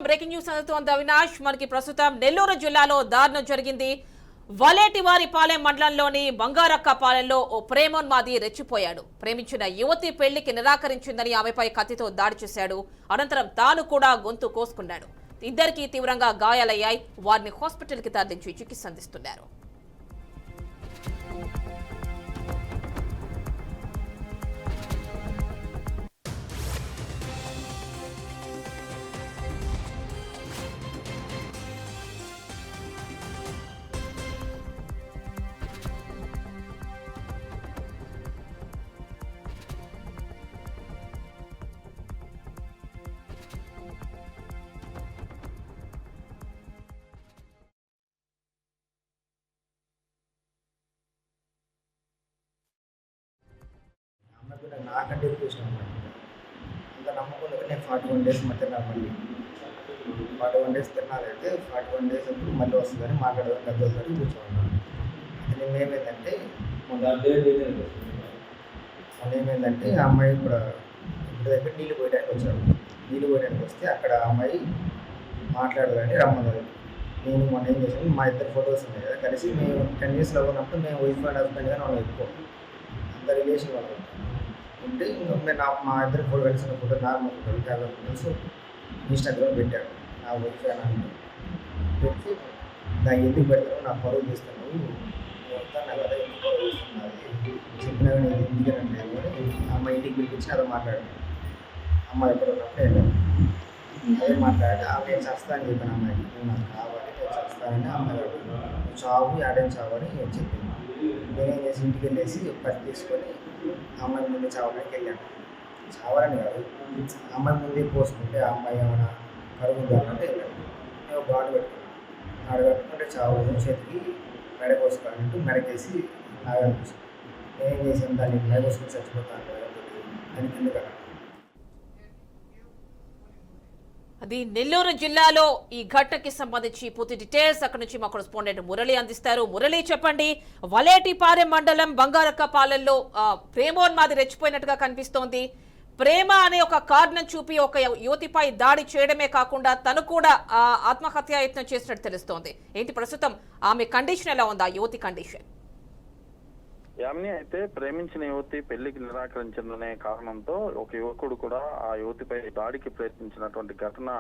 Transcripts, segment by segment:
Breaking news అందుతోంది అవినాష్. మనకి ప్రస్తుతం నెల్లూరు జిల్లాలో దారుణం జరిగింది. వలేటివారిపాలెం మండలంలోని బంగారక్క పాలెంలో ఓ ప్రేమోన్మాది రెచ్చిపోయాడు. ప్రేమించిన యువతి పెళ్లికి నిరాకరించిందని ఆమెపై కత్తితో దాడి చేశాడు. అనంతరం తాను కూడా గొంతు కోసుకున్నాడు. ఇద్దరికి తీవ్రంగా గాయాలయ్యాయి. వారిని హాస్పిటల్కి తరలించి చికిత్స అందిస్తున్నారు. నాకంటే ఎక్కువ ఇష్టం అనమాట. అంత నమ్మకం నేను 41 డేస్ తిన్నాను. మళ్ళీ 41 డేస్ తిన్నారైతే 41 డేస్ అప్పుడు మళ్ళీ వస్తుందని మాట్లాడదాం పెద్దోళ్ళకి కూర్చోన్నాను. అది ఏమైందంటే ఏమైందంటే ఆ అమ్మాయి ఇప్పుడు ఇంటి దగ్గర నీళ్ళు పోయడానికి వచ్చాడు. నీళ్ళు పోయడానికి వస్తే అక్కడ అమ్మాయి మాట్లాడాలని రమ్మన్నారు. నేను మొన్న ఏం చేశాను, మా ఇద్దరు ఫొటోస్ ఉన్నాయి కదా, కలిసి మేము 10 ఇయర్స్లో ఉన్నప్పుడు మేము వైఫ్ అండ్ హస్బెండ్ కానీ వాళ్ళు ఎక్కువ అంత రిలేషన్ వాళ్ళు ఉంటే ఇంకా మా ఇద్దరు ఫోటో కలిసిన ఫోటో నార్మల్ ఫోటోలు 50 ఫోటోస్ ఇన్స్టాగ్రామ్ పెట్టాడు. నా వైఫ్ అని పెట్టి దాన్ని ఎందుకు పెడతాను, నా పరువు తీస్తాను, వస్తాను కదా, ఎందుకు పరువు తీస్తున్నది చెప్పినా నేను ఎందుకంటే అని అమ్మాయి ఇంటికి పిలిపించి అదే మాట్లాడాను. అమ్మాయి ఎక్కడ ఉన్నప్పుడు వెళ్ళాను. అదే మాట్లాడి నేను చేస్తా అని చెప్పాను అమ్మాయికి. నువ్వు నాకు కావాలి, నేను చేస్తానని అమ్మాయి నువ్వు చావు ఆడని చావు అని చెప్పింది. నేనేం చేసి ఇంటికి వెళ్ళేసి పత్తి తీసుకొని అమ్మాయి ముందు చావడానికి వెళ్ళాను. చావాలని కాదు, అమ్మాయి ముందే పోసుకుంటే ఆ అమ్మాయి ఏమైనా కరుగుందాలంటే వెళ్ళాను. నేను గాడు పెట్టుకున్నాను. గాడు కట్టుకుంటే చావు చేతికి మెడ కోసుకోవాలంటూ మెడకేసి నాగనిపిస్తుంది. నేనేం చేసాను, దాన్ని మెడ కోసుకొని చచ్చిపోతాను దాని కింద కదా. అది నెల్లూరు జిల్లాలో ఈ ఘటనకి సంబంధించి పూర్తి డీటెయిల్స్ అక్కడ నుంచి మా కరెస్పాండెంట్ మురళి అందిస్తారు. మురళి, చెప్పండి. వలేటిపాలెం మండలం బంగారక్క పాలెంలో ప్రేమోన్మాది రెచ్చిపోయినట్టుగా కనిపిస్తోంది. ప్రేమ అనే ఒక కారణం చూపి ఒక యువతిపై దాడి చేయడమే కాకుండా తను కూడా ఆత్మహత్యాయత్నం చేసినట్టు తెలుస్తోంది. ఏంటి ప్రస్తుతం ఆమె కండిషన్ ఎలా ఉంది, ఆ యువతి కండిషన్? యామిని అయితే ప్రేమించిన యువతి పెళ్లికి నిరాకరించిందనే కారణంతో ఒక యువకుడు కూడా ఆ యువతిపై దాడికి ప్రయత్నించినటువంటి ఘటన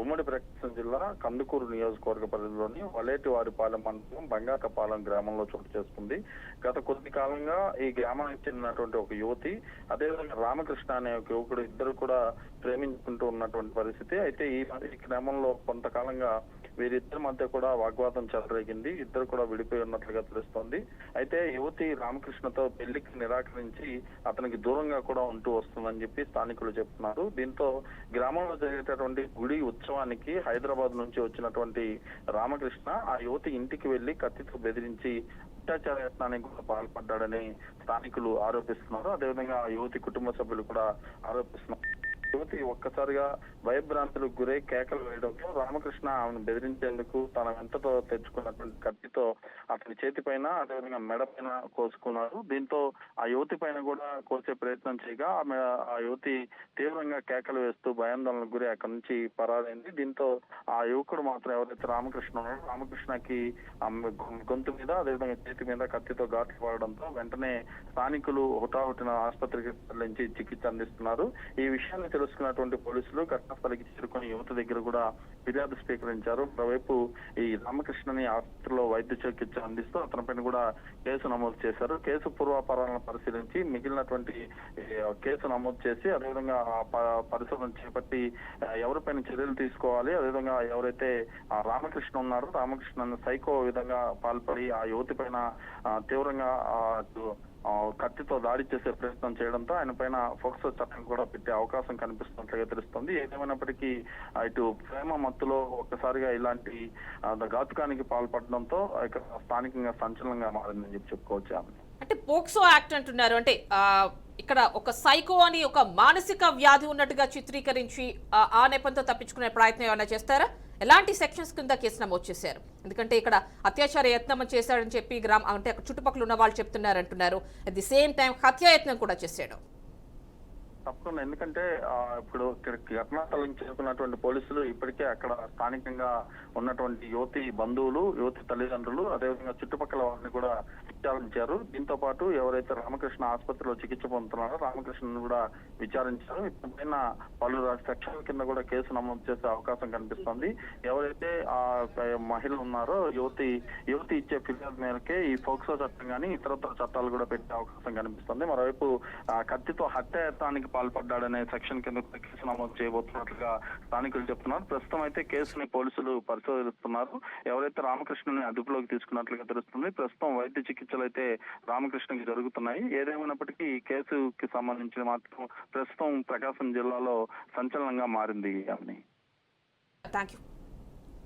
ఉమ్మడి ప్రకాశం జిల్లా కందుకూరు నియోజకవర్గ పరిధిలోని వలేటివారిపాలెం మండలం బంగారపాలెం గ్రామంలో చోటు చేసుకుంది. గత కొద్ది కాలంగా ఈ గ్రామానికి చెందినటువంటి ఒక యువతి, అదేవిధంగా రామకృష్ణ అనే ఒక యువకుడు, ఇద్దరు కూడా ప్రేమించుకుంటూ ఉన్నటువంటి పరిస్థితి. అయితే ఈ గ్రామంలో కొంతకాలంగా వీరిద్దరి మధ్య కూడా వాగ్వాదం చెలరేగింది. ఇద్దరు కూడా విడిపోయి ఉన్నట్లుగా తెలుస్తోంది. అయితే యువతి రామకృష్ణతో పెళ్లికి నిరాకరించి అతనికి దూరంగా కూడా ఉంటూ వస్తుందని చెప్పి స్థానికులు చెప్తున్నారు. దీంతో గ్రామంలో జరిగేటటువంటి గుడి ఉత్సవానికి హైదరాబాద్ నుంచి వచ్చినటువంటి రామకృష్ణ ఆ యువతి ఇంటికి వెళ్లి కత్తితో బెదిరించి అత్యాచార యత్నానికి కూడా పాల్పడ్డాడని స్థానికులు ఆరోపిస్తున్నారు. అదేవిధంగా ఆ యువతి కుటుంబ సభ్యులు కూడా ఆరోపిస్తున్నారు. యువతి ఒక్కసారిగా భయభ్రాంతులకు గురై కేకలు వేయడంతో రామకృష్ణ ఆమెను బెదిరించేందుకు తన వెంటతో తెచ్చుకున్నటువంటి కత్తితో అతని చేతి పైన, అదేవిధంగా మెడ పైన కోసుకున్నారు. దీంతో ఆ యువతి పైన కూడా కోసే ప్రయత్నం చేయగా ఆ యువతి తీవ్రంగా కేకలు వేస్తూ భయాందోళనకు గురి అక్కడి నుంచి పరారైంది. దీంతో ఆ యువకుడు మాత్రం ఎవరైతే రామకృష్ణ ఉన్నాడో రామకృష్ణకి గొంతు మీద, అదేవిధంగా చేతి మీద కత్తితో ఘాట్లు పడడంతో వెంటనే స్థానికులు హుటాహుటిన ఆసుపత్రికి తరలించి చికిత్స అందిస్తున్నారు. ఈ విషయాన్ని తెలుసుకున్నటువంటి పోలీసులు ఘటనాస్థలికి చేరుకుని యువత దగ్గర కూడా ఫిర్యాదు స్వీకరించారు. మరోవైపు ఈ రామకృష్ణని ఆసుపత్రిలో వైద్య చికిత్స అందిస్తూ అతనిపైన కూడా కేసు నమోదు చేశారు. కేసు పూర్వాపరాలను పరిశీలించి మిగిలినటువంటి కేసు నమోదు చేసి అదేవిధంగా పరిశోధన చేపట్టి ఎవరిపైన చర్యలు తీసుకోవాలి, అదేవిధంగా ఎవరైతే రామకృష్ణ ఉన్నారో రామకృష్ణ సైకో విధంగా పాల్పడి ఆ యువతి పైన తీవ్రంగా కత్తితో దాడి చేసే ప్రయత్నం చేయడంతో ఆయన పైన ఫోక్సో చట్టం కూడా పెట్టే అవకాశం కనిపిస్తున్నట్లుగా తెలుస్తుంది. ఏదేమైనప్పటికీ ఇటు ప్రేమ మత్తులో ఒక్కసారిగా ఇలాంటి ఘాతుకానికి పాల్పడడంతో ఇక్కడ స్థానికంగా సంచలనంగా మారిందని చెప్పి చెప్పుకోవచ్చు. అంటే పోక్సో యాక్ట్ అంటున్నారు, అంటే ఇక్కడ ఒక సైకో అని ఒక మానసిక వ్యాధి ఉన్నట్టుగా చిత్రీకరించి ఆ నెపంతో తప్పించుకునే ప్రయత్నం ఏమైనా చేస్తారా? ఎలాంటి సెక్షన్స్ కింద కేసు నమోదు చేశారు? ఎందుకంటే ఇక్కడ అత్యాచార యత్నం చేశాడని చెప్పి అంటే చుట్టుపక్కల ఉన్న వాళ్ళు చెప్తున్నారంటున్నారు. అట్ ది సేమ్ టైం హత్యాయత్నం కూడా చేశాడు. తప్పకుండా, ఎందుకంటే ఇప్పుడు ఇక్కడికి ఘటనా స్థలం చేరుకున్నటువంటి పోలీసులు ఇప్పటికే అక్కడ స్థానికంగా ఉన్నటువంటి యువతి బంధువులు, యువతి తల్లిదండ్రులు, అదేవిధంగా చుట్టుపక్కల వారిని కూడా విచారించారు. దీంతో పాటు ఎవరైతే రామకృష్ణ ఆసుపత్రిలో చికిత్స పొందుతున్నారో రామకృష్ణను కూడా విచారించారు. ఇప్పటిపైన పలు సెక్షన్ల కింద కూడా కేసు నమోదు చేసే అవకాశం కనిపిస్తోంది. ఎవరైతే ఆ మహిళ ఉన్నారో యువతి ఇచ్చే ఫిర్యాదు మేరకే ఈ ఫోక్సో చట్టం కానీ ఇతరత్ర చట్టాలు కూడా పెట్టే అవకాశం కనిపిస్తుంది. మరోవైపు కత్తితో హత్యాయత్నానికి పాల్పడ్డాడనే సెక్షన్ కింద కేసు నమోదు చేయబోతున్నట్లుగా స్థానికులు చెప్తున్నారు. ప్రస్తుతం అయితే కేసుని పోలీసులు పరిశోధిస్తున్నారు. ఎవరైతే రామకృష్ణని అదుపులోకి తీసుకున్నట్లుగా తెలుస్తుంది. ప్రస్తుతం వైద్య చికిత్సలు అయితే రామకృష్ణకి జరుగుతున్నాయి. ఏదేమైనప్పటికీ ఈ కేసుకి సంబంధించి మాత్రం ప్రస్తుతం ప్రకాశం జిల్లాలో సంచలనంగా మారింది. Thank you.